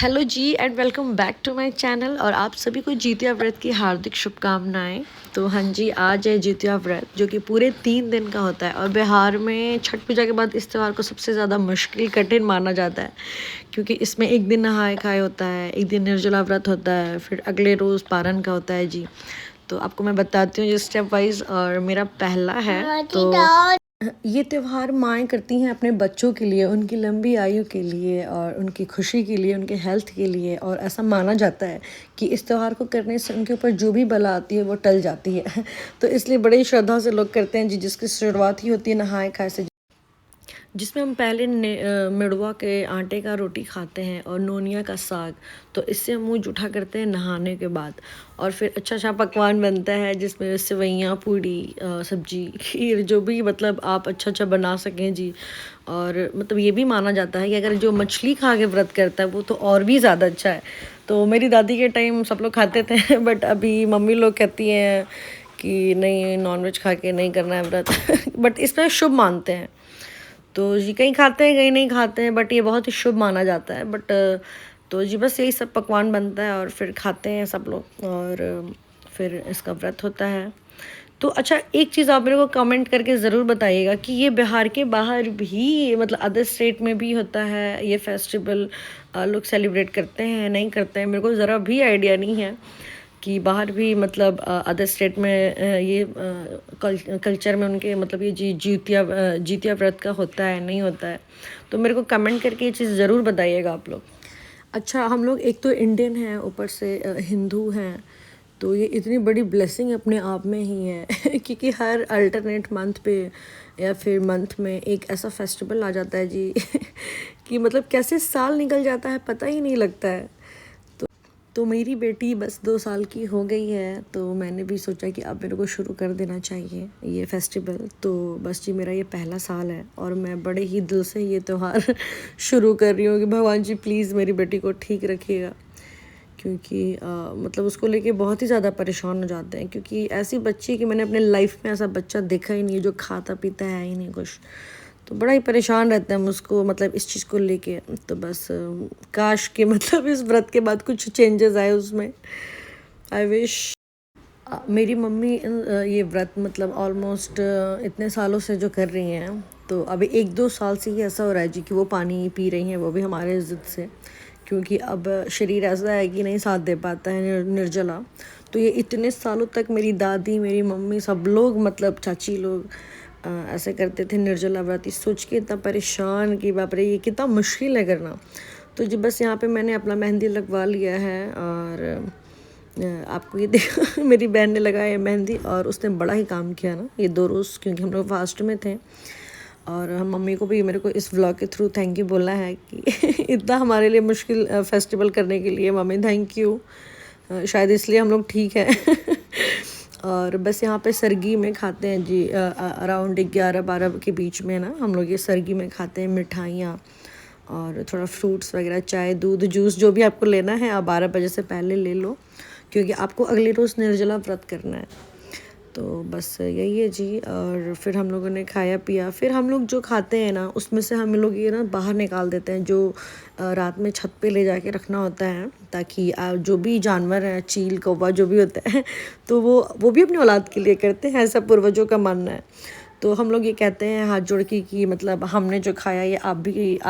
Hello जी and welcome back to my channel. और आप सभी को जितिया व्रत की हार्दिक शुभकामनाएं। तो हाँ जी, आज है जितिया व्रत जो कि पूरे 3 दिन का होता है और बिहार में छठ पूजा के बाद इस त्यौहार को सबसे ज़्यादा मुश्किल कठिन माना जाता है, क्योंकि इसमें एक दिन नहाए खाए होता है, एक दिन निर्जला व्रत होता है, फिर अगले रोज़ पारण का होता है जी। तो आपको मैं बताती हूँ जी स्टेप वाइज। और मेरा पहला है, तो ये त्यौहार माएँ करती हैं अपने बच्चों के लिए, उनकी लंबी आयु के लिए और उनकी खुशी के लिए, उनके हेल्थ के लिए। और ऐसा माना जाता है कि इस त्यौहार को करने से उनके ऊपर जो भी बला आती है वो टल जाती है। तो इसलिए बड़ी श्रद्धा से लोग करते हैं जी, जिसकी शुरुआत ही होती है नहाए खाए से, जिसमें हम पहले मिड़वा के आटे का रोटी खाते हैं और नोनिया का साग। तो इससे हम मुँह जूठा करते हैं नहाने के बाद। और फिर अच्छा पकवान बनता है जिसमें सेवइयाँ, पूड़ी, सब्जी, खीर, जो भी मतलब आप अच्छा बना सकें जी। और मतलब ये भी माना जाता है कि अगर जो मछली खा के व्रत करता है वो तो और भी ज़्यादा अच्छा है। तो मेरी दादी के टाइम सब लोग खाते थे बट अभी मम्मी लोग कहती हैं कि नहीं, नॉनवेज खा के नहीं करना है व्रत बट इसमें शुभ मानते हैं। तो जी कहीं खाते हैं कहीं नहीं खाते हैं, बट ये बहुत ही शुभ माना जाता है। बट तो जी बस यही सब पकवान बनता है और फिर खाते हैं सब लोग। और फिर इसका व्रत होता है। तो अच्छा, एक चीज़ आप मेरे को कमेंट करके ज़रूर बताइएगा कि ये बिहार के बाहर भी मतलब अदर स्टेट में भी होता है ये फेस्टिवल, लोग सेलिब्रेट करते हैं नहीं करते हैं, मेरे को ज़रा भी आइडिया नहीं है कि बाहर भी मतलब अदर स्टेट में ये कल्चर में उनके मतलब ये जितिया व्रत का होता है नहीं होता है। तो मेरे को कमेंट करके ये चीज़ ज़रूर बताइएगा आप लोग। अच्छा, हम लोग एक तो इंडियन हैं, ऊपर से हिंदू हैं, तो ये इतनी बड़ी ब्लेसिंग अपने आप में ही है क्योंकि हर अल्टरनेट मंथ पे या फिर मंथ में एक ऐसा फेस्टिवल आ जाता है जी कि मतलब कैसे साल निकल जाता है पता ही नहीं लगता है। तो मेरी बेटी बस 2 साल की हो गई है, तो मैंने भी सोचा कि अब मेरे को शुरू कर देना चाहिए ये फेस्टिवल। तो बस जी मेरा ये पहला साल है और मैं बड़े ही दिल से ये त्यौहार शुरू कर रही हूँ कि भगवान जी प्लीज़ मेरी बेटी को ठीक रखिएगा, क्योंकि मतलब उसको लेके बहुत ही ज़्यादा परेशान हो जाते हैं, क्योंकि ऐसी बच्ची कि मैंने अपने लाइफ में ऐसा बच्चा देखा ही नहीं है जो खाता पीता है ही नहीं कुछ। तो बड़ा ही परेशान रहते हैं हम उसको मतलब इस चीज़ को लेके। तो बस काश के मतलब इस व्रत के बाद कुछ चेंजेस आए उसमें, आई विश। मेरी मम्मी ये व्रत मतलब ऑलमोस्ट इतने सालों से जो कर रही हैं, तो अभी 1-2 साल से ही ऐसा हो रहा है जी कि वो पानी पी रही हैं, वो भी हमारे ज़िद से, क्योंकि अब शरीर ऐसा है कि नहीं साथ दे पाता है निर्जला। तो ये इतने सालों तक मेरी दादी, मेरी मम्मी, सब लोग मतलब चाची लोग ऐसे करते थे निर्जला व्रत। इस सोच के इतना परेशान कि बाप रे ये कितना मुश्किल है करना। तो जी बस यहाँ पे मैंने अपना मेहंदी लगवा लिया है। और आपको ये देखो मेरी बहन ने लगाया मेहंदी और उसने बड़ा ही काम किया ना ये 2 रोज़, क्योंकि हम लोग फास्ट में थे। और हम मम्मी को भी मेरे को इस व्लॉग के थ्रू थैंक यू बोलना है कि इतना हमारे लिए मुश्किल फेस्टिवल करने के लिए मम्मी थैंक यू। शायद इसलिए हम लोग ठीक हैं और बस यहाँ पे सरगी में खाते हैं जी, अराउंड 11-12 के बीच में ना हम लोग ये सरगी में खाते हैं मिठाइयाँ और थोड़ा फ्रूट्स वगैरह, चाय, दूध, जूस, जो भी आपको लेना है आप 12 बजे से पहले ले लो, क्योंकि आपको अगले रोज़ निर्जला व्रत करना है। तो बस यही है जी। और फिर हम लोगों ने खाया पिया, फिर हम लोग जो खाते हैं ना उसमें से हम लोग ये ना बाहर निकाल देते हैं, जो रात में छत पे ले जाके रखना होता है, ताकि जो भी जानवर हैं, चील, कौवा, जो भी होता है तो वो भी अपनी औलाद के लिए करते हैं, ऐसा पूर्वजों का मानना है। तो हम लोग ये कहते हैं हाथ जोड़ के कि मतलब हमने जो खाया ये आप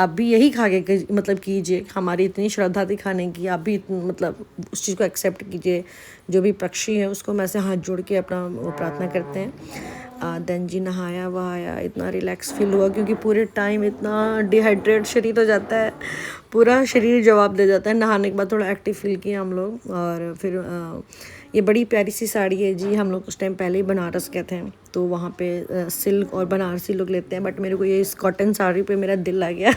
भी यही खा के मतलब कीजिए, हमारी इतनी श्रद्धा थी खाने की, आप भी मतलब उस चीज़ को एक्सेप्ट कीजिए। जो भी पक्षी है उसको हम ऐसे हाथ जोड़ के अपना वो प्रार्थना करते हैं। देन जी नहाया वहाया, इतना रिलैक्स फील हुआ, क्योंकि पूरे टाइम इतना डिहाइड्रेट शरीर हो जाता है, पूरा शरीर जवाब दे जाता है। नहाने के बाद थोड़ा एक्टिव फील किया हम लोग। और फिर ये बड़ी प्यारी सी साड़ी है जी, हम लोग उस टाइम पहले ही बनारस गए थे, तो वहाँ पे सिल्क और बनारसी लोग लेते हैं, बट मेरे को ये इस कॉटन साड़ी पे मेरा दिल आ गया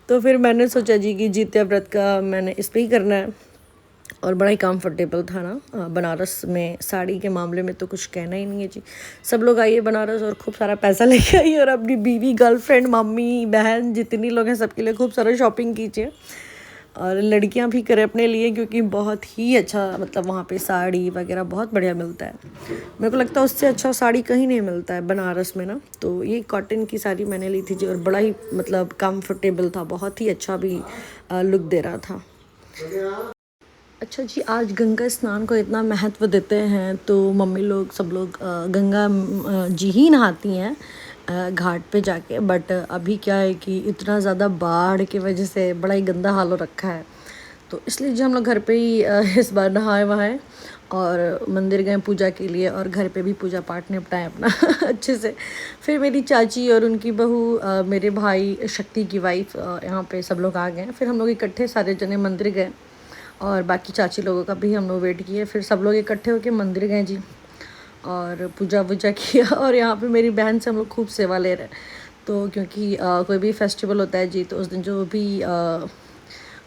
तो फिर मैंने सोचा जी कि जितिया व्रत का मैंने इस पर ही करना है। और बड़ा ही कंफर्टेबल था ना बनारस में, साड़ी के मामले में तो कुछ कहना ही नहीं है जी। सब लोग आइए बनारस और खूब सारा पैसा लेके आइए और अपनी बीवी, गर्लफ्रेंड, मम्मी, बहन, जितनी लोग हैं सबके लिए खूब सारा शॉपिंग कीजिए। और लड़कियां भी करें अपने लिए, क्योंकि बहुत ही अच्छा मतलब वहाँ पे साड़ी वगैरह बहुत बढ़िया मिलता है। मेरे को लगता है उससे अच्छा साड़ी कहीं नहीं मिलता है बनारस में ना। तो ये कॉटन की साड़ी मैंने ली थी जी, और बड़ा ही मतलब कंफर्टेबल था, बहुत ही अच्छा भी लुक दे रहा था। अच्छा जी, आज गंगा स्नान को इतना महत्व देते हैं तो मम्मी लोग सब लोग गंगा जी ही नहाती हैं घाट पे जाके। बट अभी क्या है कि इतना ज़्यादा बाढ़ की वजह से बड़ा ही गंदा हाल हो रखा है, तो इसलिए जो हम लोग घर पे ही इस बार नहाए वहाए और मंदिर गए पूजा के लिए, और घर पे भी पूजा पाठ निपटाएं अपना अच्छे से। फिर मेरी चाची और उनकी बहू, मेरे भाई, शक्ति की वाइफ, यहाँ पे सब लोग आ गए। फिर हम लोग इकट्ठे सारे जने मंदिर गए, और बाकी चाची लोगों का भी हम लोग वेट किए। फिर सब लोग इकट्ठे होके मंदिर गए जी, और पूजा वूजा किया। और यहाँ पे मेरी बहन से हम लोग खूब सेवा ले रहे हैं। तो क्योंकि कोई भी फेस्टिवल होता है जी, तो उस दिन जो भी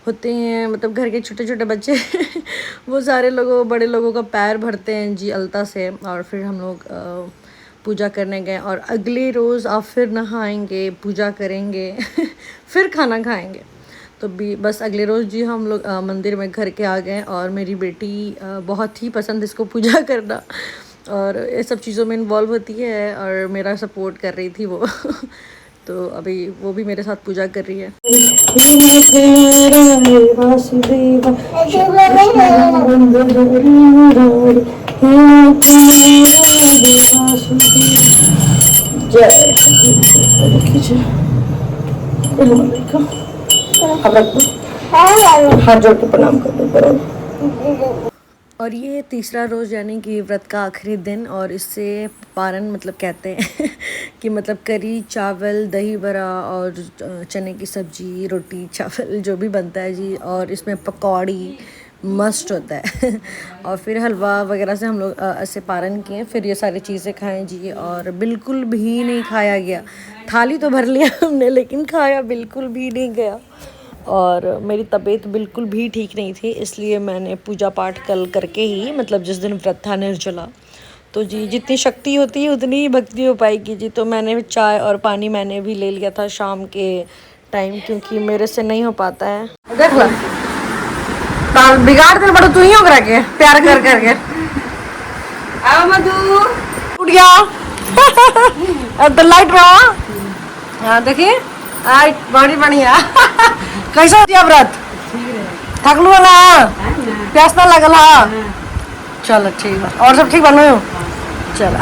होते हैं मतलब घर के छोटे छोटे बच्चे वो सारे लोगों बड़े लोगों का पैर भरते हैं जी अलता से। और फिर हम लोग पूजा करने गए, और अगले रोज़ आप फिर नहाएंगे, पूजा करेंगे फिर खाना खाएंगे। तो भी बस अगले रोज़ जी हम लोग मंदिर में घर के आ गए। और मेरी बेटी बहुत ही पसंद इसको पूजा करना, और ये सब चीज़ों में इन्वॉल्व होती है, और मेरा सपोर्ट कर रही थी वो तो अभी वो भी मेरे साथ पूजा कर रही है। हाथ जोड़ के प्रणाम कर दो। और ये तीसरा रोज़ यानी कि व्रत का आखिरी दिन, और इससे पारण मतलब कहते हैं कि मतलब करी चावल, दही बड़ा और चने की सब्ज़ी, रोटी चावल जो भी बनता है जी, और इसमें पकौड़ी मस्ट होता है और फिर हलवा वगैरह से हम लोग ऐसे पारण किए। फिर ये सारी चीज़ें खाएं जी, और बिल्कुल भी नहीं खाया गया। थाली तो भर लिया हमने, लेकिन खाया बिल्कुल भी नहीं गया। और मेरी तबीयत बिल्कुल भी ठीक नहीं थी, इसलिए मैंने पूजा पाठ कल करके ही, मतलब जिस दिन व्रत था निर्जला, तो जी जितनी शक्ति होती है उतनी ही भक्ति हो पाएगी जी। तो मैंने चाय और पानी मैंने भी ले लिया था शाम के टाइम, क्योंकि मेरे से नहीं हो पाता है। देख लो ताल बिगाड़ दे बड़ा तू ही हो करा के प्यार कर करके। आओ मधु उठ गया अब तो लाइट रहा। हाँ देखिए आज बड़ी बढ़िया कैसा हो व्रत? थकलू ना? प्यास ना लगल? चलो ठीक है, और सब ठीक बनो चलो